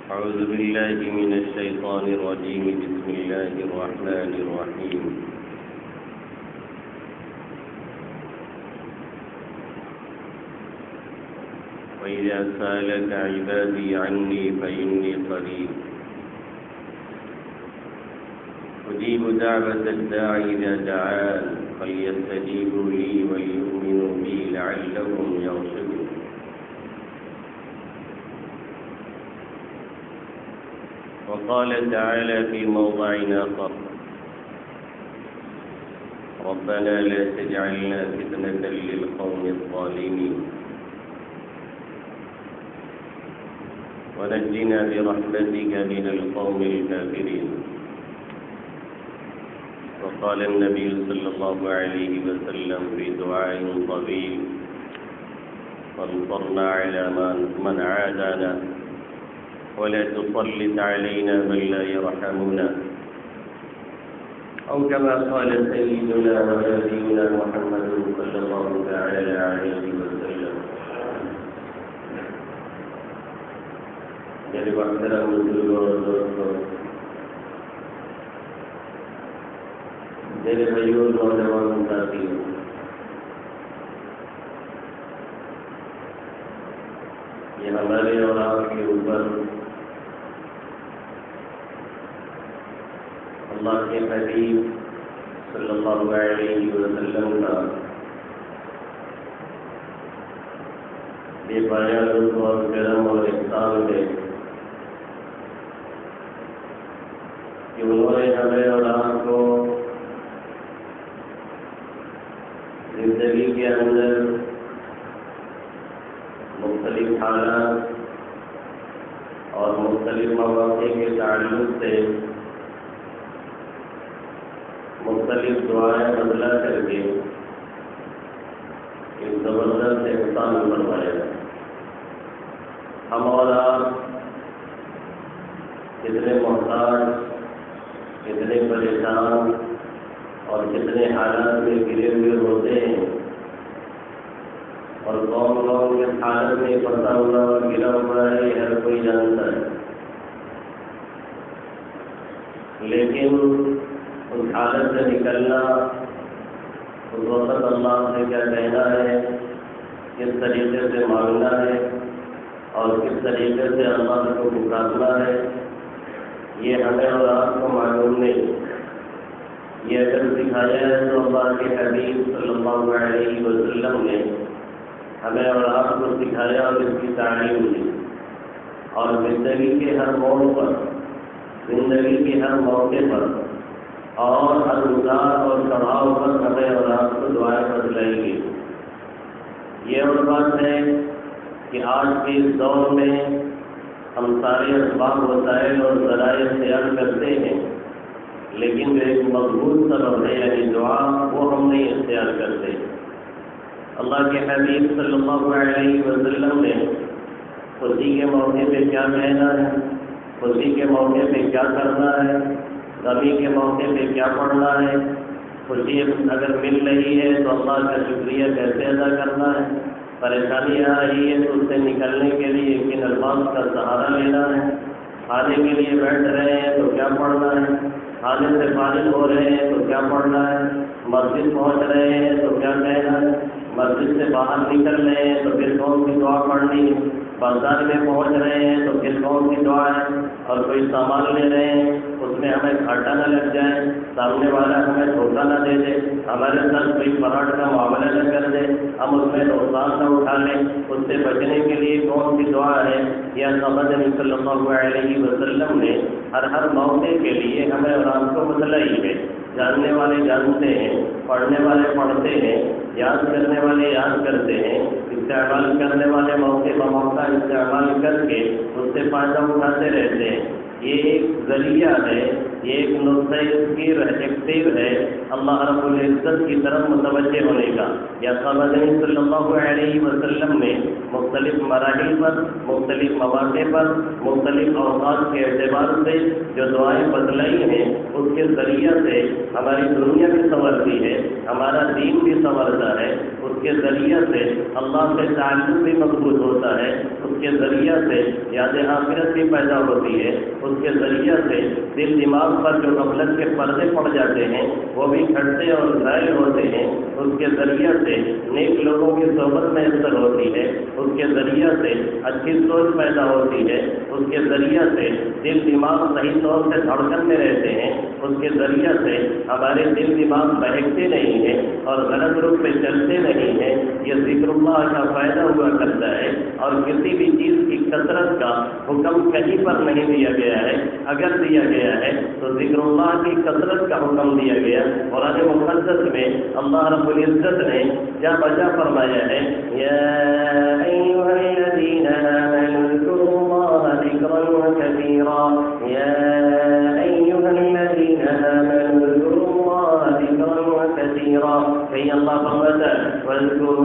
أعوذ بالله من الشيطان الرجيم. بسم الله الرحمن الرحيم. وإذا سألك عبادي عني فإني قريب أجيب دعوة الداعي إذا دعان فليستجيبوا لي وليؤمنوا بي لعلهم يرشدون. وقال تعالى في موضع آخر: ربنا لا تجعلنا فتنة للقوم الظالمين ونجنا برحمتك من القوم الكافرين. وقال النبي صلى الله عليه وسلم في دعاء طويل: وانصرنا على من عادانا ولا تسلط علينا من لا يرحمنا، أو كما قال سيدنا ونبينا محمد صلى الله تعالى عليه وسلم. میرے محترم بزرگوں اور دوستوں، میرے بھائیوں، نوجوان ساتھیوں، یہ ہمارے اور آپ کے اوپر اللہ کے حبیب صلی اللہ علیہ وسلم کا بے پایا لطف اور کرم اور احسان ہے کہ انہوں نے ہمیں اور آپ کو زندگی کے اندر مختلف حالات اور مختلف مواقع کے تعلق سے مختلف دعائیں بدلا کر کے ایک زبردست احسان فرمایا. ہم اور آپ کتنے محتاج، کتنے پریشان اور کتنے حالات میں گرے ہوئے ہوتے ہیں، اور کون کس حالت میں پھنسا ہوا اور گرا ہوا ہے، ہر کوئی جانتا ہے. لیکن اس حالت سے نکلنا، اس وقت اللہ سے کیا کہنا ہے، کس طریقے سے مانگنا ہے اور کس طریقے سے اللہ کو پکارنا ہے، یہ ہمیں اور آپ کو معلوم نہیں. یہ اگر سکھایا ہے تو اللہ کے حبیب صلی اللہ علیہ وسلم نے ہمیں اور آپ کو سکھایا اور اس کی تعلیم دی. اور زندگی کے ہر موڑ پر، زندگی کے ہر موقع پر اور ہر اتار اور چڑھاؤ پر ہمیں اور آپ کو دعائیں بتلائیں گی. یہ اور بات ہے کہ آج کے اس دور میں ہم سارے اسباب وسائل اور ذرائع اختیار کرتے ہیں، لیکن جو ایک مضبوط سبب ہے یعنی دعا، وہ ہم نہیں اختیار کرتے. اللہ کے حبیب صلی اللہ علیہ وسلم نے خوشی کے موقع پہ کیا کہنا ہے، خوشی کے موقع پہ کیا کرنا ہے، غمی کے موقع پہ کیا پڑھنا ہے، خوشی اگر مل رہی ہے تو اللہ کا شکریہ کیسے ادا کرنا ہے، پریشانی آ رہی ہے تو اس سے نکلنے کے لیے کن الفاظ کا سہارا لینا ہے، کھانے کے لیے بیٹھ رہے ہیں تو کیا پڑھنا ہے، کھانے سے فارغ ہو رہے ہیں تو کیا پڑھنا ہے، مسجد پہنچ رہے ہیں تو کیا کہنا ہے، مسجد سے باہر نکل رہے ہیں تو پھر کون سی دعا پڑھنی ہے، بازار میں پہنچ رہے ہیں تو پھر کون سی دعا ہے، اور کوئی سامان لے رہے ہیں اس میں ہمیں گھاٹا نہ لگ جائے، سامنے والا ہمیں دھوکہ نہ دے دے، ہمارے ساتھ کوئی فراڈ کا معاملہ نہ کر دے، ہم اس میں نقصان نہ اٹھا لیں، اس سے بچنے کے لیے کون سی دعا ہے. یا محمد صلی اللہ علیہ وسلم نے ہر موقع کے لیے ہمیں اور آپ کو بتلائی ہے. جاننے والے جانتے ہیں، پڑھنے والے پڑھتے ہیں، یاد کرنے والے یاد کرتے ہیں، استعمال کرنے والے موقع بموقع استعمال کر کے اس سے فائدہ اٹھاتے رہتے ہیں. یہ ایک ذریعہ ہے یہ ایک نقطۂ ایکٹیو ہے اللہ رب العزت کی طرف متوجہ ہونے کا۔ یا مدنی صلی اللہ علیہ وسلم نے مختلف مراحل پر، مختلف مواقع پر، مختلف اوقات کے اعتبار سے جو دعائیں بتلائی ہیں اس کے ذریعہ سے ہماری دنیا بھی سنورتی ہے، ہمارا دین بھی سنورتا ہے، اس کے ذریعہ سے اللہ سے تعلق بھی مضبوط ہوتا ہے، اس کے ذریعہ سے یاد آخرت بھی پیدا ہوتی ہے، اس کے ذریعہ سے دل دماغ پر جو غفلت کے پردے پڑ جاتے ہیں وہ بھی ہٹتے اور ظاہر ہوتے ہیں، اس کے ذریعہ سے نیک لوگوں کی صحبت میں اثر ہوتی ہے، اس کے ذریعہ سے اچھی سوچ پیدا ہوتی ہے، اس کے ذریعہ سے دل دماغ صحیح طور سے دھڑکن میں رہتے ہیں، اس کے ذریعہ سے ہمارے دل دماغ بہکتے نہیں ہیں اور غلط روپ پہ چلتے نہیں ہیں۔ یہ ذکر اللہ کا فائدہ ہوا کرتا ہے، اور کسی بھی چیز کی کثرت کا حکم کہیں پر نہیں دیا گیا ہے، اگر دیا گیا ہے تو ذکر اللہ کی کثرت کا حکم دیا گیا۔ قرآن مقدس میں اللہ رب العزت نے جا بجا فرمایا ہے، یا ایھا الذین آمنوا اذکروا اللہ ذکرا کثیرا، یا ایھا الذین آمنوا اذکروا اللہ ذکرا کثیرا۔ کہیں اللہ فرماتا ہے واذکروا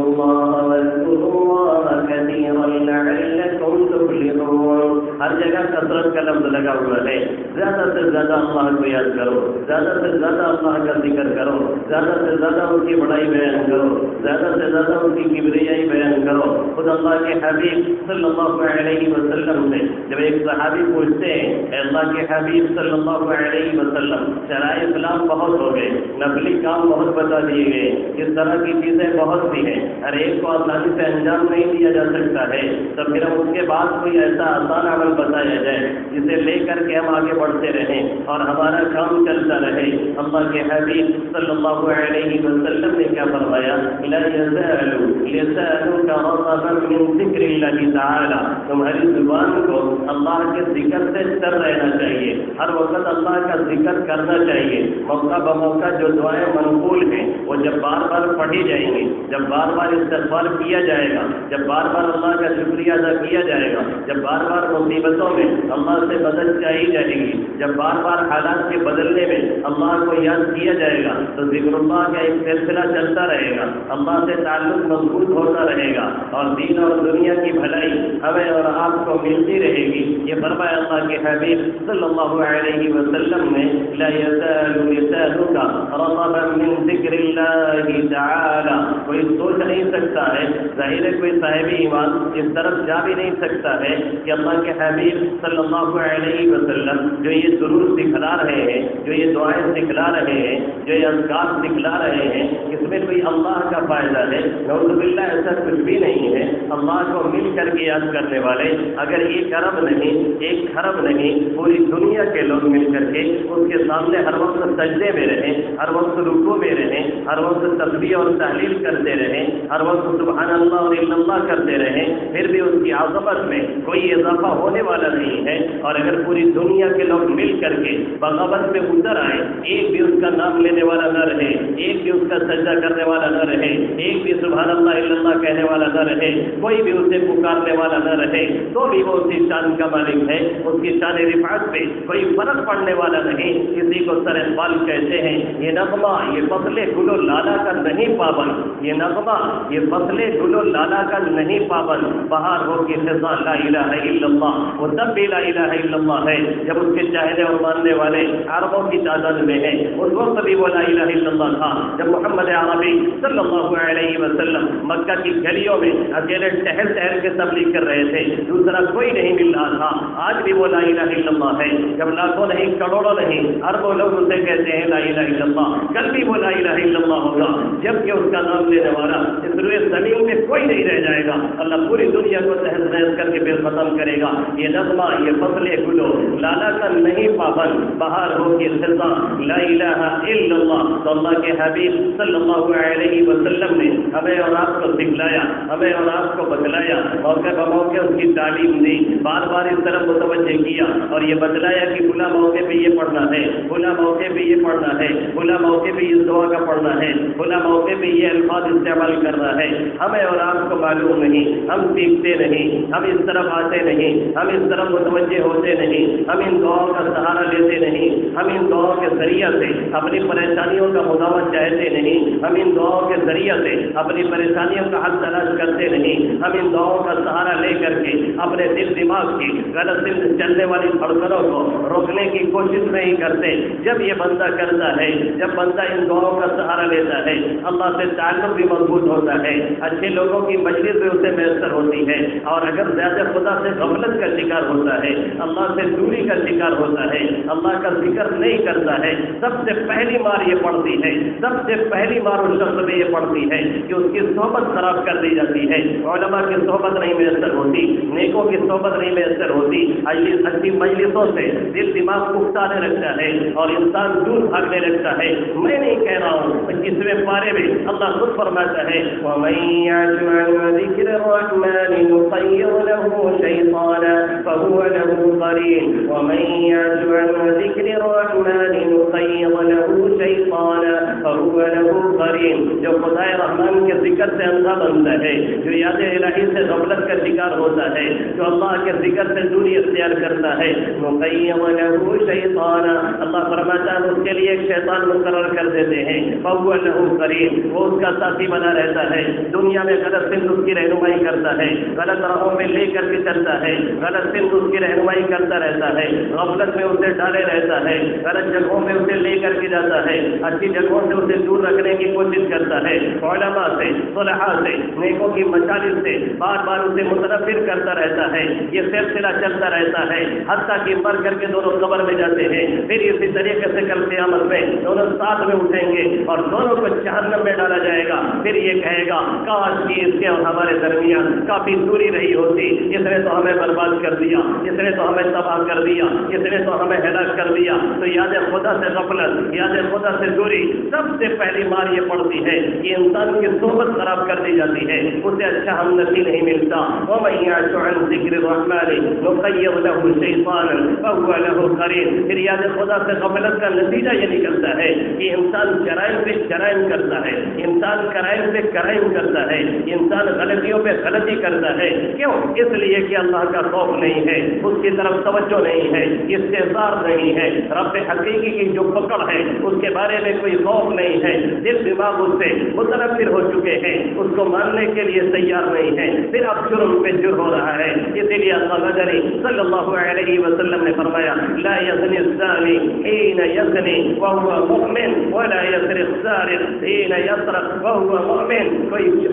اللہ کثیرا لعلکم تفلحون۔ ہر جگہ کثرت کا لفظ لگا ہوا ہے، زیادہ سے زیادہ اللہ کو یاد کرو، زیادہ سے زیادہ اللہ کا ذکر کرو، زیادہ سے زیادہ ان کی بڑائی بیان کرو، زیادہ سے زیادہ ان کی کبریائی بیان کرو۔ خود اللہ کے حبیب صلی اللہ علیہ وسلم سے جب ایک صحابی پوچھتے ہیں اے اللہ کے حبیب صلی اللہ علیہ وسلم شرائع اسلام بہت ہو گئے، نفلی کام بہت بتا دیے گئے، اس طرح کی چیزیں بہت سی ہیں، ہر ایک کو آسانی سے انجام نہیں دیا جا سکتا ہے، تو پھر ہم اس کے بعد کوئی ایسا آسان عمل بتایا جائے جسے لے کر کے ہم آگے بڑھتے رہیں اور ہمارا کام چلتا رہے۔ اللہ کے حبیب صلی اللہ علیہ وسلم نے کیا فرمایا، لا يزال لسانك رطبا من ذکر اللہ تعالی، تمہاری زبان کو اللہ کے ذکر سے تر رہنا چاہیے، ہر وقت اللہ کا ذکر کرنا چاہیے۔ موقع بموقع جو دعائیں منقول ہیں وہ جب بار بار پڑھی جائیں گی، جب بار بار استغفار کیا جائے گا، جب بار بار اللہ کا شکریہ ادا کیا جائے گا، جب بار بار مصیبتوں میں اللہ سے مدد چاہی جائے گی، جب بار بار حالات کے بدلنے میں اللہ کو یاد کیا جائے گا، تو ذکر اللہ کا ایک سلسلہ چلتا رہے گا، اللہ سے تعلق مضبوط ہوتا رہے گا، اور دین اور دنیا کی بھلائی ہمیں اور آپ کو ملتی رہے گی۔ یہ فرمایا اللہ کے حبیب صلی اللہ علیہ وسلم نے، لا يزال لسانك رطبا من ذکر اللہ تعالی۔ کوئی سوچ نہیں سکتا ہے، ظاہر ہے کوئی صاحب ایمان اس طرف جا بھی نہیں سکتا ہے کہ اللہ کے حبیب صلی اللہ علیہ وسلم جو یہ دروس سکھلا رہے ہیں، جو یہ دعائیں سکھلا رہے ہیں، جو یہ اذکار سکھلا رہے ہیں، اس میں کوئی اللہ کا فائدہ ہے؟ نعوذ باللہ ایسا کچھ بھی نہیں ہے۔ اللہ کو مل کر کے یاد کرنے والے اگر ایک ارب نہیں، ایک کھرب نہیں، پوری دنیا کے لوگ مل کر کے اس کے سامنے ہر وقت سجدے میں رہیں، ہر وقت رکوع میں رہیں، ہر وقت تسبیح اور تحلیل کرتے رہیں، ہر وقت سبحان اللہ اور الا اللہ کرتے رہیں، پھر بھی اس کی عظمت میں کوئی اضافہ ہونے والا نہیں ہے۔ اور اگر پوری دنیا کے لوگ مل کر کے بغاوت میں اتر آئے، ایک بھی اس کا نام لینے والا نہ رہے، ایک بھی اس کا سجدہ کرنے والا نہ رہے، ایک بھی سبحان اللہ الا اللہ کہنے والا نہ رہے، کوئی بھی اسے پکارنے والا نہ رہے، تو بھی وہ اسی شان کا مالک ہے، اس کی شان رفعت پہ کوئی فرق پڑنے والا نہیں۔ کسی کو سر اقبال کہتے ہیں، یہ نغمہ یہ فصل گل و لالا کا نہیں پابند، یہ نغمہ یہ فصل گل و لالا کا نہیں پابند، بہار ہو کی خزاں لا الہ الا اللہ، وہ تب بھی لا الہ الا اللہ ہے جب اس کے چاہنے اور ماننے والے عربوں کی تعداد میں ہیں، اس وقت بھی وہ لا الہ الا اللہ تھا جب محمد عربی صلی اللہ علیہ وسلم مکہ کی گلیوں میں اکیلے ٹہل ٹہل کے تبلیغ کر رہے تھے، دوسرا کوئی نہیں مل رہا تھا۔ آج بھی وہ لا الہ الا اللہ ہے جب لاکھوں نہیں، کروڑوں نہیں، اربوں لوگ اسے کہتے ہیں لا الہ الا اللہ، کل بھی وہ لا الہ الا اللہ ہوگا جبکہ اس کا نام لینے والا اس روئے زمین میں کوئی نہیں رہ جائے گا۔ اللہ پوری دنیا کو تہز نہز کر کے پھر ختم کرے گا۔ یہ نغمہ یہ فصل گلو لالا کا نہیں پابند، بہار ہو کی خزاں لا الہ الا اللہ۔ تو اللہ کے حبیب صلی اللہ علیہ وسلم نے ہمیں اور آپ کو سکھلایا، ہمیں اور آپ کو بتلایا، موقع بموقع اس کی تعلیم دی، بار بار اس طرف متوجہ کیا اور یہ بتلایا کہ فلاں موقع پہ یہ پڑھنا ہے، فلاں موقع پہ یہ پڑھنا ہے، فلاں موقع پہ اس دعا کا پڑھنا ہے، فلاں موقع پہ یہ الفاظ استعمال کرنا ہے۔ ہمیں اور آپ کو معلوم نہیں، ہم سیکھتے نہیں، ہم اس طرف آتے نہیں، ہم اس طرف متوجہ ہوتے نہیں، ہم ان دعاؤں کا سہارا لیتے نہیں، ہم ان دعاؤں کے ذریعہ سے اپنی پریشانیوں کا مداوت چاہتے نہیں، ہم ان دعاؤں کے ذریعہ سے اپنی پریشانیوں کا حل تلاش کرتے نہیں، ہم ان دعاؤں کا سہارا لے کر کے اپنے دل دماغ کی غلط سمت چلنے والی دھڑکنوں کو روکنے کی کوشش نہیں کرتے۔ جب یہ بندہ کرتا ہے، جب بندہ ان دعاؤں کا سہارا لیتا ہے، اللہ سے تعلق بھی مضبوط ہوتا ہے، اچھے لوگوں کی مجلس بھی اسے میسر ہوتی ہے، اور اگر زیادہ خدا سے غفلت کا شکار ہوتا ہے، اللہ سے دوری کا شکار ہوتا ہے، اللہ کا ذکر نہیں کرتا ہے، سب سے پہلی مار یہ پڑتی ہے، سب سے پہلی مار اس شخص میں یہ پڑتی ہے کہ اس کی صحبت خراب کر دی جاتی ہے، علماء کی صحبت نہیں میسر ہوتی، نیکوں کی صحبت نہیں میسر ہوتی، اچھی مجلسوں سے دل دماغ اکسانے لگتا ہے اور انسان دور بھاگنے لگتا ہے۔ میں نہیں کہہ رہا ہوں، 25ویں پارے میں اللہ خود فرماتا ہے وَمَن يَعْشُ عَن ذِكْرِ الرَّحْمَنِ نُقَيِّضْ لَهُ شَيْطَانًا فَهُوَ لَهُ قَرِينٌ وَمَن يَعْشُ عَن ذِكْرِ الرَّحْمَنِ نُقَيِّضْ لَهُ شَيْطَانًا فَهُوَ لَهُ قَرِينٌ۔ جو خدائے رحمان کے ذکر سے اندھا بنتا ہے، جو یاد الہی سے غفلت کا شکار ہوتا ہے، جو اللہ کے ذکر سے دوری اختیار کرتا ہے، نُقَيِّضْ لَهُ شَيْطَانًا، اللہ فرماتا ہے اس کے لیے ایک شیطان مقرر کر دیتے ہیں، فَهُوَ لَهُ قَرِينٌ، وہ اس کا ساتھی بنا رہتا ہے، دنیا میں غلط سمت اس کی رہنمائی کرتا ہے، غلط راہوں میں لے کر کے چلتا ہے، غلط سمت اس کی رہنمائی کرتا رہتا ہے، غفلت میں اسے ڈالے رہتا ہے، غلط جگہوں میں اسے لے کر کے جاتا ہے، اچھی جگہوں سے اسے دور رکھنے کی کوشش کرتا ہے، علماء سے، صلحاء سے، نیکوں کی مجالس سے بار بار اسے متنفر کرتا رہتا ہے۔ یہ سلسلہ چلتا رہتا ہے حتیٰ کہ مر کر کے دونوں قبر میں جاتے ہیں، پھر اسی طریقے سے کل قیامت میں دونوں ساتھ میں اٹھیں گے اور دونوں کو جہنم میں ڈالا جائے گا۔ پھر یہ کہے گا کاش کہ اس کے اور ہمارے درمیان کافی دوری رہی ہوتی، اس نے تو ہمیں برباد کر دیا، اس نے تو ہمیں تباہ کر دیا، اس نے تو ہمیں ہلاک کر دیا۔ تو یاد خدا سے غفلت، یاد خدا سے دوری سب سے پہلی مار یہ پڑتی ہے کہ انسان کی صحبت خراب کر دی جاتی ہے، اسے اچھا ہم نصیب نہیں ملتا۔ وَمَن يَعْشُ عَن ذِكْرِ الرَّحْمَنِ نُقَيِّضْ لَهُ شَيْطَانًا فَهُوَ لَهُ قَرِينٌ۔ پھر یاد خدا سے غفلت کا نتیجہ یہ نکلتا ہے کہ انسان جرائم پہ جرائم کرتا ہے، انسان کرائم پہ کرائم کرتا ہے، انسان غلطیوں پہ غلطی کرتا ہے۔ کیوں؟ اس لیے کہ اللہ کا خوف نہیں ہے، اس کی طرف توجہ نہیں ہے، استحضار نہیں ہے، رب حقیقی کی جو پکڑ ہے اس کے بارے میں کوئی خوف نہیں ہے، دل دماغ اس سے متنفر ہو چکے ہیں، اس کو ماننے کے لیے تیار نہیں ہے، پھر اب جرم پہ جرم ہو رہا ہے۔ اسی لیے اللہ نبی صلی اللہ علیہ وسلم نے فرمایا لا یزنی الزانی حین یزنی وهو مؤمن ولا یسرق السارق حین یسرق وهو مؤمن۔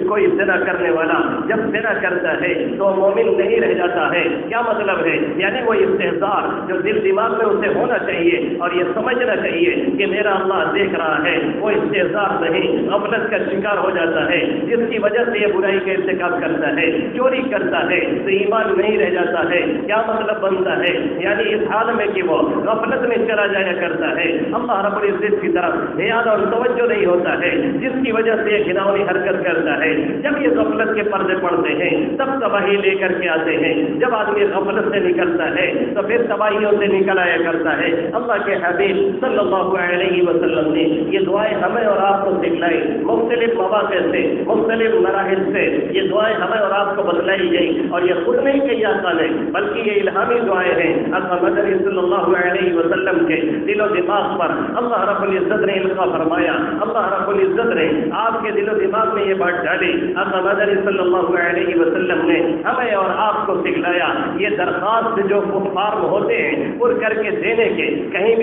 کوئی زنا کرنے والا جب زنا کرتا ہے تو مومن نہیں رہ جاتا ہے۔ کیا مطلب ہے؟ یعنی وہ استحضار جو دل دماغ میں اسے ہونا چاہیے اور یہ سمجھنا چاہیے کہ میرا اللہ دیکھ رہا ہے، وہ استحضار نہیں، غفلت کا شکار ہو جاتا ہے، جس کی وجہ سے یہ برائی کا ارتکاب کرتا ہے، چوری کرتا ہے تو ایمان نہیں رہ جاتا ہے۔ کیا مطلب بنتا ہے؟ یعنی اس حال میں کہ وہ غفلت میں چلا جایا کرتا ہے، اللہ رب العزت کی طرف دھیان اور توجہ نہیں ہوتا ہے، جس کی وجہ سے یہ گناہی حرکت کرتا ہے۔ جب یہ غفلت کے پردے پڑتے ہیں تب تباہی لے کر کے آتے ہیں۔ جب آدمی غفلت سے نکلتا ہے تو پھر تباہیوں سے نکل آیا کرتا ہے۔ اللہ کے حبیب صلی اللہ علیہ وسلم نے یہ دعائیں ہمیں اور آپ کو سکھلائی، مختلف مواقع سے، مختلف مراحل سے یہ دعائیں ہمیں اور آپ کو بتلائی گئی، اور یہ خود نہیں کہی آتا ہے بلکہ یہ الہامی دعائیں ہیں۔ اللہ مدنی صلی اللہ علیہ وسلم کے دل و دماغ پر اللہ رب العزت نے القا فرمایا، اللہ رب العزت نے آپ کے دل و دماغ میں یہ بات ڈالی۔ اللہ مدنی صلی اللہ علیہ وسلم نے ہمیں اور آپ کو سکھلایا یہ درخواست جو فارم ہوتے ہیں پر کر کے دینے کے، کہیں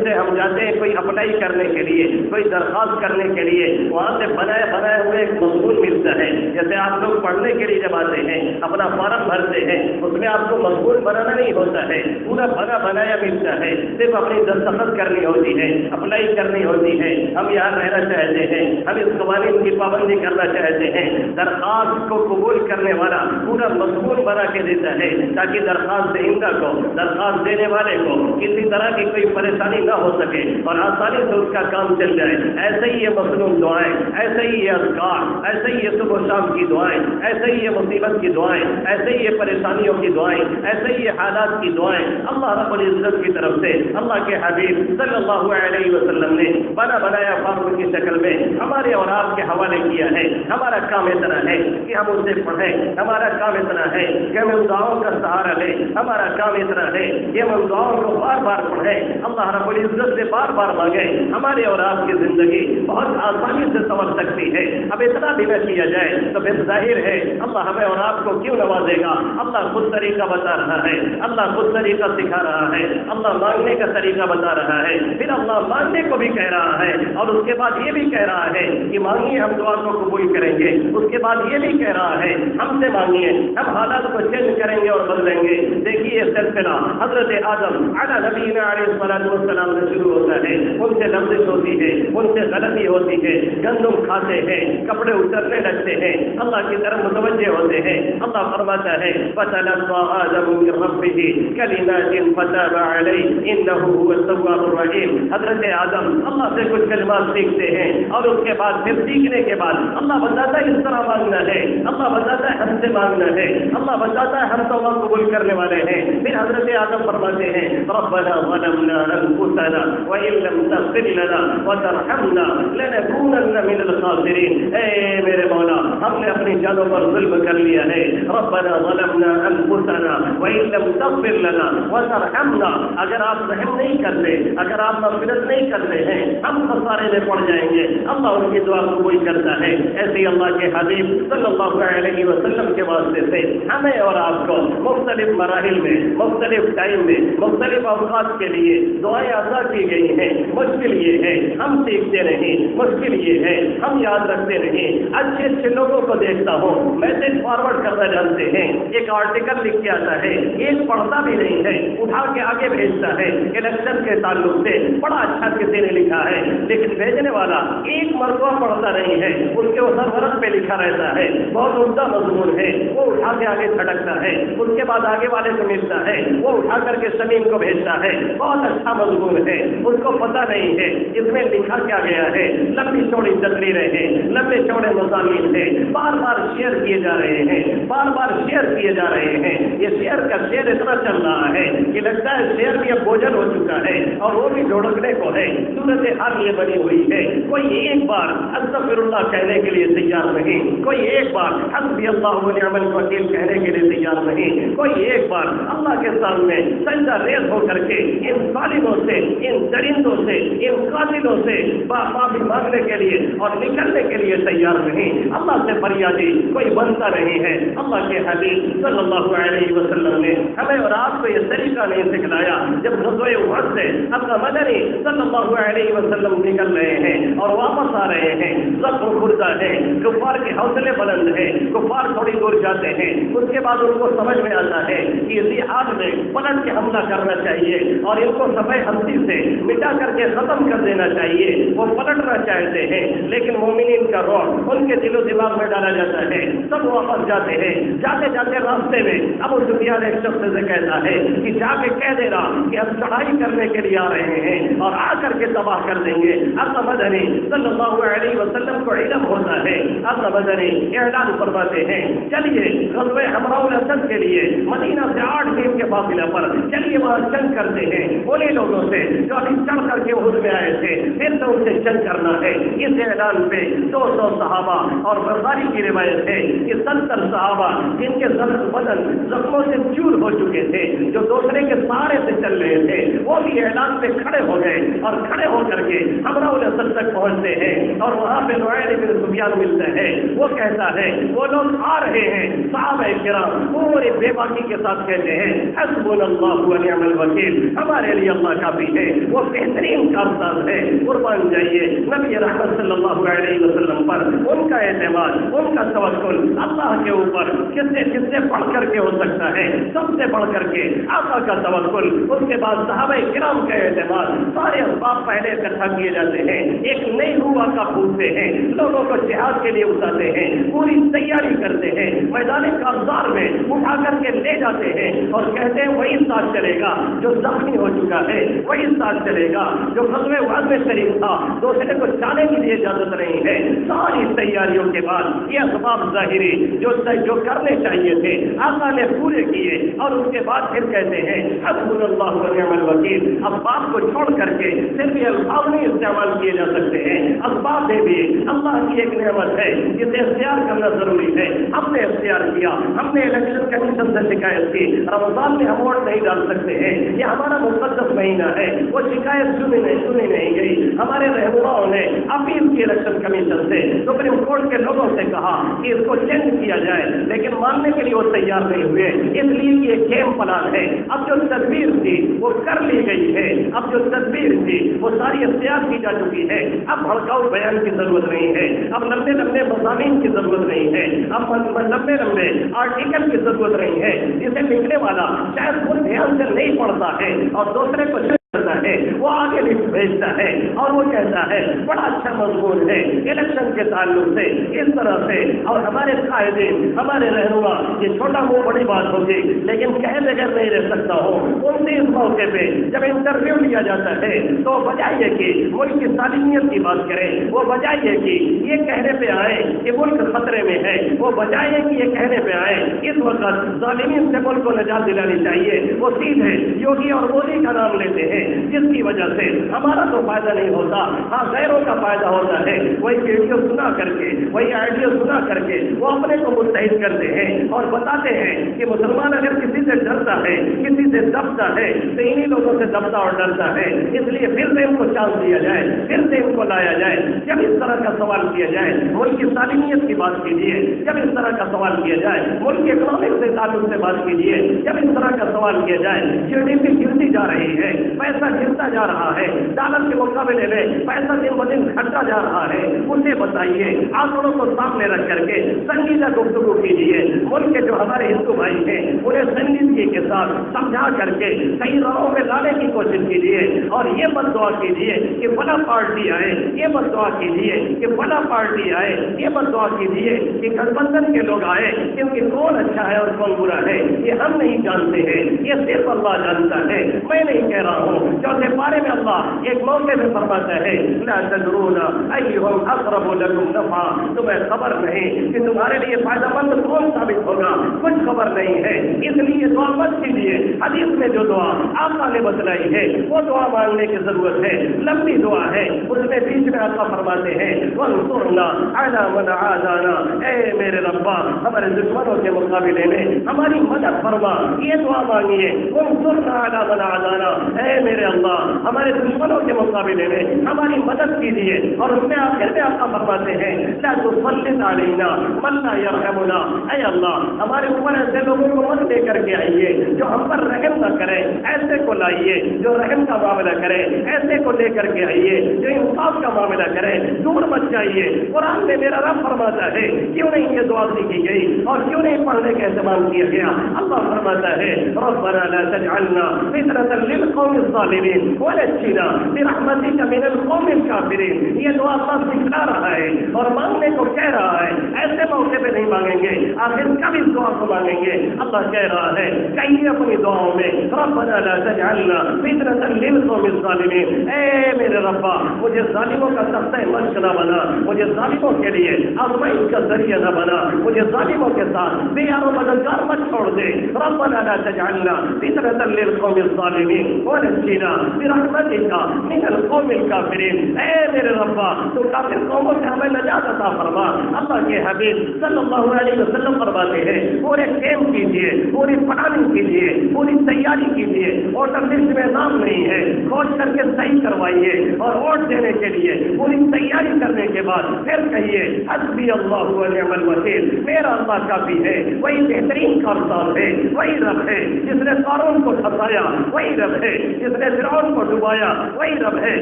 سے ہم جاتے ہیں کوئی اپلائی کرنے کے لیے، کوئی درخواست کرنے کے لیے، وہاں سے بنائے ہوئے ایک مضمون ملتا ہے۔ جیسے آپ لوگ پڑھنے کے لیے جب آتے ہیں اپنا فارم بھرتے ہیں، اس میں آپ کو مضمون بنانا نہیں ہوتا ہے، پورا بنایا ملتا ہے، صرف اپنی دستخط کرنی ہوتی ہے، اپلائی کرنی ہوتی ہے۔ ہم یہاں رہنا چاہتے ہیں، ہم اس قوانین کی پابندی کرنا چاہتے ہیں، درخواست کو قبول کرنے والا پورا مضمون بنا کے دیتا ہے تاکہ درخواست دہندہ کو، درخواست دینے والے کو کسی طرح کی کوئی پریشانی نہ ہو سکے اور آسانی سے اس کا کام چل جائے۔ ایسے ہی یہ مصنون دعائیں، ایسے ہی یہ اذکار، ایسے ہی یہ صبح شام کی دعائیں، ایسے ہی یہ مصیبت کی دعائیں، ایسے ہی یہ پریشانیوں کی دعائیں، ایسے ہی یہ حالات بعد کی دعائیں اللہ رب العزت کی طرف سے اللہ کے حبیب صلی اللہ علیہ وسلم نے بنا بنایا فارم کی شکل میں ہمارے اور آپ کے حوالے کیا ہے. ہمارا کام اتنا ہے کہ ہم اسے پڑھیں، ہمارا کام اتنا ہے کہ ہم ان دعاؤں کا سہارا لیں، ہمارا کام اتنا ہے کہ ہم ان دعاؤں کو بار بار پڑھیں، اللہ رب العزت سے بار بار مانگیں. ہمارے اور آپ کی زندگی بہت آسانی سے سنور سکتی ہے. اب اتنا بھی نہ کیا جائے تو پھر ظاہر ہے اللہ ہمیں اور آپ کو کیوں نوازے گا. اللہ خود طریقہ بتا رہا ہے، اللہ خود طریقہ سکھا رہا ہے، اللہ مانگنے کا طریقہ بتا رہا ہے، پھر اللہ مانگنے کو بھی کہہ رہا ہے اور اس کے بعد یہ بھی کہہ رہا ہے کہ مانگیے ہم دعا کو قبول کریں گے. اس کے بعد یہ بھی کہہ رہا ہے ہم سے مانگیے ہم حالات کو چینج کریں گے اور بدلیں گے. دیکھیے سلسلہ حضرت آدم علی نبینا علیہ الصلوۃ والسلام سے شروع ہوتا ہے. ان سے لفظ ہوتی ہے، ان سے غلطی ہوتی ہے، گندم کھاتے ہیں، کپڑے اترنے لگتے ہیں، اللہ کی طرف متوجہ ہوتے ہیں. اللہ فرماتا ہے فَتَلَقَّىٰ آدَمُ مِن رَّبِّهِ كَلِمَاتٍ فَتَابَ عَلَيْهِ إِنَّهُ هُوَ التَّوَّابُ الرَّحِيمُ. حضرت آدم اللہ سے کچھ کلمات سیکھتے ہیں اور اس کے بعد پھر سیکھنے کے بعد اللہ بتاتا ہے اس طرح مانگنا ہے، اللہ بتاتا ہے ہم سے مانگنا ہے، اللہ بتاتا ہے ہم توبہ قبول کرنے والے ہیں. پھر حضرت آدم فرماتے ہیں ربنا ظلمنا انفسنا وان لم تغفر لنا وترحمنا لنكونن من الخاسرين. اے میرے مولا ہم نے اپنی جانوں پر ظلم کر لیا ہے. ربنا ظلمنا انفسنا وان لم تغفر لنا وترحمنا. اگر آپ رحم نہیں کرتے، اگر آپ مغفرت نہیں کرتے ہیں ہم خسارے میں پڑ جائیں گے. اللہ ان کی دعا قبول کرتا ہے. ایسے اللہ کے حبیب صلی اللہ علیہ وسلم کے واسطے سے ہمیں اور آپ کو مختلف مراحل میں، مختلف ٹائم میں، مختلف اوقات کے لیے دعائیں عطا کی گئی ہیں. مشکل یہ ہے ہم سیکھتے نہیں، مشکل یہ ہے ہم یاد رکھتے نہیں. اچھے اچھے لوگوں کو دیکھتا ہوں میسج فارورڈ کرنا جانتے ہیں، ایک آرٹیکل لکھ کے آتا ہے، ایک پڑھتا بھی نہیں ہے، اٹھا کے آگے بھیجتا ہے. الیکشن کے تعلق سے بڑا اچھا کسی نے لکھا ہے، لیکن بھیجنے والا ایک مرتبہ پڑھتا نہیں ہے، اس کے اوپر ورق پہ لکھا رہتا ہے، بہت عمدہ مضمون ہے، وہ اٹھا کے آگے چھٹکتا ہے. اس کے بعد آگے والے کو ملتا ہے، وہ اٹھا کر کے شمیم کو بھیجتا ہے، بہت اچھا مضمون ہے، اس کو پتہ نہیں ہے اس میں لکھا کیا گیا ہے. لمبی چوڑی تقریریں ہیں، لمبے چوڑے مضامین ہیں، بار بار شیئر کیے جا رہے ہیں، بار بار شیئر کیے جا رہے ہیں. یہ شیئر کا شیئر اتنا چل رہا ہے کہ لگتا ہے شیئر بھی اب بوجھل ہو چکا ہے اور وہ بھی ڈھڑکنے کو ہے. صورت حال یہ بنی ہوئی ہے کوئی ایک بار استغفر اللہ کہنے کے لیے تیار نہیں، کوئی ایک بار حسبی اللہ ونعم الوکیل کہنے کے لیے تیار نہیں، کوئی ایک بار اللہ کے سامنے سجدہ ریز ہو کر کے ان ظالموں سے، ان درندوں سے، ان قاتلوں سے معافی مانگنے کے لیے اور نکلنے کے لیے تیار نہیں. اللہ سے فریادی کوئی بنتا نہیں ہے. اللہ کے حبیب صلی اللہ علیہ وسلم نے ہمیں اور آپ کو یہ طریقہ نہیں سکھلایا. جب غزوہ احد سے اپنا مدنی صلی اللہ علیہ وسلم نکل رہے ہیں اور واپس آ رہے ہیں، زخم خوردہ ہے، کفار کے حوصلے بلند ہیں، کفار تھوڑی دور جاتے ہیں، اس کے بعد ان کو سمجھ میں آتا ہے کہ اسی حال میں پلٹ کے حملہ کرنا چاہیے اور ان کو صفحہ ہستی سے مٹا کر کے ختم کر دینا چاہیے. وہ پلٹنا چاہتے ہیں لیکن مومنین کا روح ان کے دل و دماغ میں ڈالا جاتا ہے. سب واپس جاتے ہیں. جاتے جاتے راستے میں ابو سفیان ایک شخص سے کہتا ہے کہ جا کے کہہ دینا کہ ہم چڑھائی کرنے کے لیے آ رہے ہیں اور آ کر کے تباہ کر دیں گے. اللہ مدنی صلی اللہ علیہ وسلم کو علم ہوتا ہے. اللہ مدنی اعلان فرماتے ہیں چلیے غزوہ حمراء الاسد کے لیے مدینہ سے 8 دن کے فاصلے پر چلیے وہاں جنگ کرتے ہیں. انہیں لوگوں سے جو ابھی چڑھ کر کے احد میں آئے تھے پھر تو ان سے جنگ کرنا ہے. اس اعلان پہ 200 صحابہ اور بخاری کی روایت ہے کہ 70 صحابہ جن کے بدن زخموں سے چور ہو چکے تھے، جو دوسرے کے سہارے سے چل رہے تھے، وہ بھی اعلان پہ کھڑے ہو گئے اور کھڑے ہو کر کے حمراء الاسد تک پہنچتے ہیں اور وہاں پہ نعمان بن سفیان ملتے ہیں. وہ کہتا ہے وہ لوگ آ رہے ہیں. صحابہ کرام پورے بے باکی کے ساتھ کہتے ہیں حسبنا اللہ ونعم الوکیل، ہمارے لیے اللہ کافی ہے. وہ بہترین کارساز ہے. قربان جائیے نبی رحمت صلی اللہ علیہ وسلم پر ان کا اعتماد، ان کا توکل اللہ کے اوپر کس سے بڑھ کر کے ہو سکتا ہے؟ سب سے بڑھ کر کے آقا کا توکل. اس کے بعد صحابہ کرام کا اعتماد. سارے اسباب پہلے اکٹھا کیے جاتے ہیں، ایک نئی روح کا پوچھتے ہیں، لوگوں کو جہاد کے لیے اتارتے ہیں، پوری تیاری کرتے ہیں، میدان کارزار میں اٹھا کر کے لے جاتے ہیں اور کہتے ہیں وہی ساتھ چلے گا جو زخمی ہو چکا ہے، وہی ساتھ چلے گا جو غزوہ احد میں شریک تھا، دوسرے کو جانے کی لیے اجازت نہیں ہے. ساری تیاریوں کے بعد یہ اسباب ظاہری جو کرنے چاہیے تھے آقا نے پورے کیے اور اس کے بعد پھر کہتے ہیں حسبنا اللہ و نعم الوکیل. اسباب کو چھوڑ کر کے صرف یہ الفاظ نہیں استعمال کیے جا سکتے ہیں. اسباب میں بھی اللہ کی ایک نعمت ہے جسے اختیار کرنا ضروری ہے. ہم نے اختیار کیا, ہم نے الیکشن کمیشن سے شکایت کی. رمضان میں ہم ووٹ نہیں ڈال سکتے ہیں, یہ ہمارا مقدس مہینہ ہے. وہ شکایت سنی نہیں گئی. ہمارے رہنماؤں نے اپیل کی الیکشن کمیشن سے, سپریم کورٹ کے لوگوں سے کہا کہ اس کو چینج کیا جائے, لیکن ماننے کے لیے وہ تیار نہیں ہوئے. اس لیے یہ گیم پلان ہے. اب جو تدبیر تھی وہ کر لی گئی ہے. اب جو تدبیر تھی وہ ساری اختیار کی جا چکی ہے. اب بھڑکاؤ بیان کی ضرورت نہیں ہے. اب لمبے لمبے مضامین کی ضرورت نہیں ہے. اب لمبے لمبے آرٹیکل کی ضرورت نہیں ہے. جسے لکھنے والا شاید خود دھیان سے نہیں پڑھتا ہے اور دوسرے کو کرتا ہے, وہ آگے لکھ بھیجتا ہے اور وہ کہتا ہے بڑا اچھا مضمون ہے الیکشن کے تعلق سے, اس طرح سے. اور ہمارے قائدین, ہمارے رہنما, یہ چھوٹا وہ بڑی بات ہوگی لیکن کہے بغیر نہیں رہ سکتا ہوں. ان سے اس موقع پہ جب انٹرویو لیا جاتا ہے تو بجائے کہ ملک کی سالمیت کی بات کریں, وہ بجائے کہ یہ کہنے پہ آئے کہ ملک خطرے میں ہے, وہ بجائے کہ یہ کہنے پہ آئے اس وقت ظالمین سے ملک کو نجات دلانی چاہیے, وہ سیدھے یوگی اور مودی کا نام لیتے ہیں, جس کی وجہ سے ہمارا تو فائدہ نہیں ہوتا, ہاں غیروں کا فائدہ ہوتا ہے. وہی ویڈیو سنا کر کے, وہی آئیڈیو سنا کر کے وہ اپنے کو متحد کرتے ہیں اور بتاتے ہیں کہ مسلمان اگر کسی سے ڈرتا ہے, کسی سے دبتا ہے, تو انہی لوگوں سے دبتا اور ڈرتا ہے. اس لیے پھر سے ان کو چانس دیا جائے, پھر سے ان کو لایا جائے. جب اس طرح کا سوال کیا جائے ملک کی سالمیت کی بات کیجیے. جب اس طرح کا سوال کیا جائے ملک کے اکنامک سے تعلق سے بات کیجیے. جب اس طرح کا سوال کیا جائے GDP گرتی جا رہی ہے, پیسہ گرتا جا رہا ہے, ڈالر کے مقابلے میں پیسہ دن بدن گھٹتا جا رہا ہے, اسے بتائیے. آنکڑوں کو سامنے رکھ کر کے سنجیدہ گفتگو کیجیے. ملک کے جو ہمارے ہندو بھائی ہیں انہیں سنجیدگی کے ساتھ سمجھا کر کے صحیح راہوں میں لانے کی کوشش کیجیے. اور یہ مت دعا کیجیے کہ فلاں پارٹی آئے, یہ مت دعا کیجیے کہ فلاں پارٹی آئے, یہ مت دعا کیجیے کہ گٹھ بندھن کے لوگ آئے, کیونکہ کون اچھا ہے اور کون برا ہے یہ ہم نہیں جانتے ہیں, یہ صرف اللہ جانتا ہے. میں نہیں کہہ رہا ہوں. چوتھے پارے میں اللہ ایک موقع میں فرماتا ہے لا تدرون ایہم اقرب لکم نفعا, تمہیں خبر نہیں کہ تمہارے لیے فائدہ مند کون ثابت ہوگا, کچھ خبر نہیں ہے. اس لیے دعا مت کیجیے. حدیث میں جو دعا آقا نے بتلائی ہے وہ دعا مانگنے کی ضرورت ہے. لمبی دعا ہے, اس میں بیچ میں آقا فرماتے ہیں وانصرنا علی من عادانا, اے میرے ربا ہمارے دشمنوں کے مقابلے میں ہماری مدد فرما. یہ دعا مانگیے وانصرنا علی من عادانا, اے میرے اللہ ہمارے دشمنوں کے مقابلے میں ہماری مدد کیجیے. اور اس میں آخر میں آقا فرماتے ہیں لا تسلط علینا من لا یرحمنا, اے اللہ ہمارے اوپر ایسے لوگوں کو مت لے کر کے آئیے جو ہم پر رحم نہ کرے, ایسے کو لائیے جو رحم کا معاملہ کرے, ایسے کو لے کر کے آئیے جو انصاف کا معاملہ کرے. دور مت جائیے. قرآن میں میرا رب فرماتا ہے کیوں نہیں یہ دعا سیکھی گئی اور کیوں نہیں پڑھنے کا اہتمام کیا گیا. اللہ فرماتا ہے ربنا لا تجعلنا فتنة للقوم الظالمين ونجنا برحمتك من القوم الكافرين. یہ دعا اللہ سکھلا رہا ہے اور مانگنے کو کہہ رہا ہے. ایسے موقع پہ نہیں مانگیں گے, آخر کب اس دعا کو مانگیں گے. اللہ کہہ رہا ہے کہیں اپنی دعاؤں میں ربنا لا تجعلنا فتنة للقوم الظالمين, اے میرے ربا مجھے ظالموں کا تختہ مشق نہ بنا, مجھے ظالموں کے لیے آزمائش کا ذریعہ نہ بنا, مجھے ظالموں کے ساتھ بے یار و مددگار مت چھوڑ دے. ربنا لا تجعلنا فتنة للقوم الظالمين ونجنا برحمتك من القوم الكافرين. اے میرے ربا تو کافر قوموں سے ہمیں نجات عطا فرما. اللہ کے حبیب صلی اللہ علیہ وسلم فرماتے ہیں پورے کیمپ کیجیے, پوری پلاننگ کیجیے, پوری تیاری کیجیے. ووٹر لسٹ میں نام نہیں ہے, کھوج کر کے صحیح کروائیے اور ووٹ دینے کے لیے پوری تیاری کرنے کے بعد پھر کہیے حسبی اللہ و نعم الوکیل, میرا اللہ کافی ہے. وہی بہترین کارساز ہے, وہی رب ہے جس نے قارون کو پھنسایا, وہی رب ہے جس نے فرعون کو ڈبایا, وہی رب ہے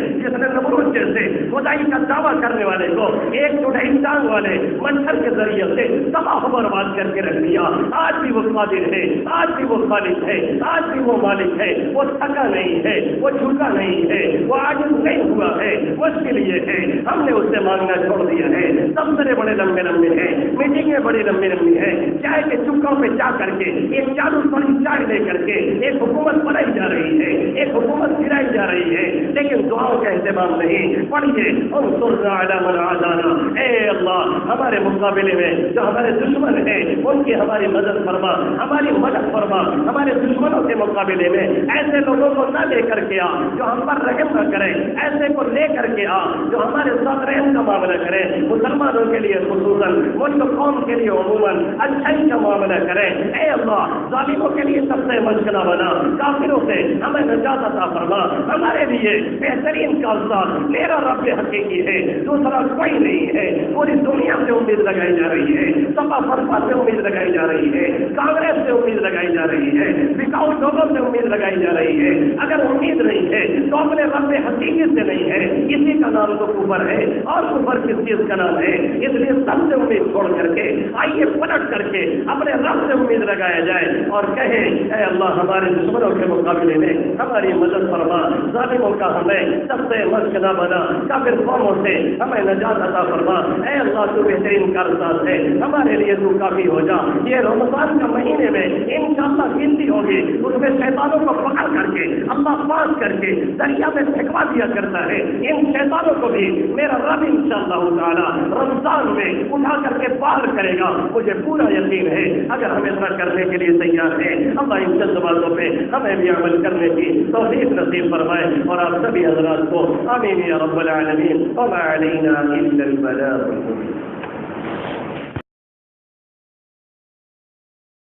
جس نے نمرود جیسے خدائی کا دعویٰ کرنے والے کو ایک چوٹائی ٹانگ والے مچھر کے ذریعے سے تباہ و برباد کر کے رکھ دیا. آج بھی وہ قادر ہے, آج بھی وہ خالق ہے, آج بھی وہ مالک ہے. وہ تھکا نہیں ہے, وہ جھکا نہیں ہے, وہ عاجز نہیں ہوا ہے. مشکل یہ ہے ہم نے اس سے مانگنا چھوڑ دیا ہے. دفتر بڑے لمبے لمبے ہیں, میٹنگیں بڑی لمبی لمبی ہیں. چائے کے چکوں پہ جا کر کے ایک چالو پڑی چائے لے کر کے ایک حکومت بنائی جا رہی ہے, ایک حکومت گرائی جا رہی ہے. لیکن دعاؤں کا اہتمام نہیں. پڑھیے انصرنا علی من عادانا، اے اللہ ہمارے مقابلے میں جو ہمارے دشمن ہیں ان کی ہماری مدد فرما، ہماری مدد فرما. ہمارے دشمنوں کے مقابلے میں ایسے لوگوں کو نہ لے کر کے آ جو ہم پر رحم نہ کریں، ایسے کو لے کر کے آ جو ہمارے ساتھ رحم کا معاملہ کرے، مسلمانوں کے لیے خصوصاً، ملک قوم کے لیے عموماً اچھائی کا معاملہ کرے. اے اللہ ظالموں کے لیے سب سے مشکلہ بنا، کافروں سے ہمیں نجات عطا فرما. ہمارے لیے بہترین کاغذات میرا رب حقیقی ہے، دوسرا کوئی نہیں ہے. پوری دنیا سے امید لگائی جا رہی ہے، سپا فرقہ سے امید لگائی جا رہی ہے، کانگریس سے امید لگائی جا رہی ہے، بکاؤ لوگوں سے امید لگائی جا رہی ہے. اگر امید نہیں ہے تو اپنے رب حقیقی سے نہیں ہے. اسی کا نام تو کفر ہے، اور کفر کس چیز کا نام ہے؟ اس لیے سب سے امید چھوڑ کر کے آئیے پلٹ کر کے اپنے رب سے امید لگایا جائے اور کہے اے اللہ ہمارے دشمنوں کے مقابلے میں ہماری مدد فرما، ظالموں کا ہمیں سب سے مشق نہ بنا، کافر قوموں سے ہمیں نجات عطا فرما. اے اللہ تو بہترین کارساز ہے، ہمارے لیے تو کافی ہو جا. یہ رمضان کا مہینے میں انشاءاللہ گنتی ہوگی، اس میں شیطانوں کو پکڑ کر کے اللہ پاس کر کے دریا میں پھینکوا دیا کرتا ہے. ان شیطانوں کو بھی میرا رب انشاءاللہ تعالی رمضان میں اٹھا کر کے پار کرے گا، مجھے پورا یقین ہے. اگر ہم ایسا کرنے کے لیے تیار ہیں اللہ ان چند باتوں پہ ہمیں بھی عمل کرنے کی توفیق نصیب فرمائے اور آپ سبھی حضرات کو آمین یا رب العالمین. وما علینا الا البلاغ المبین.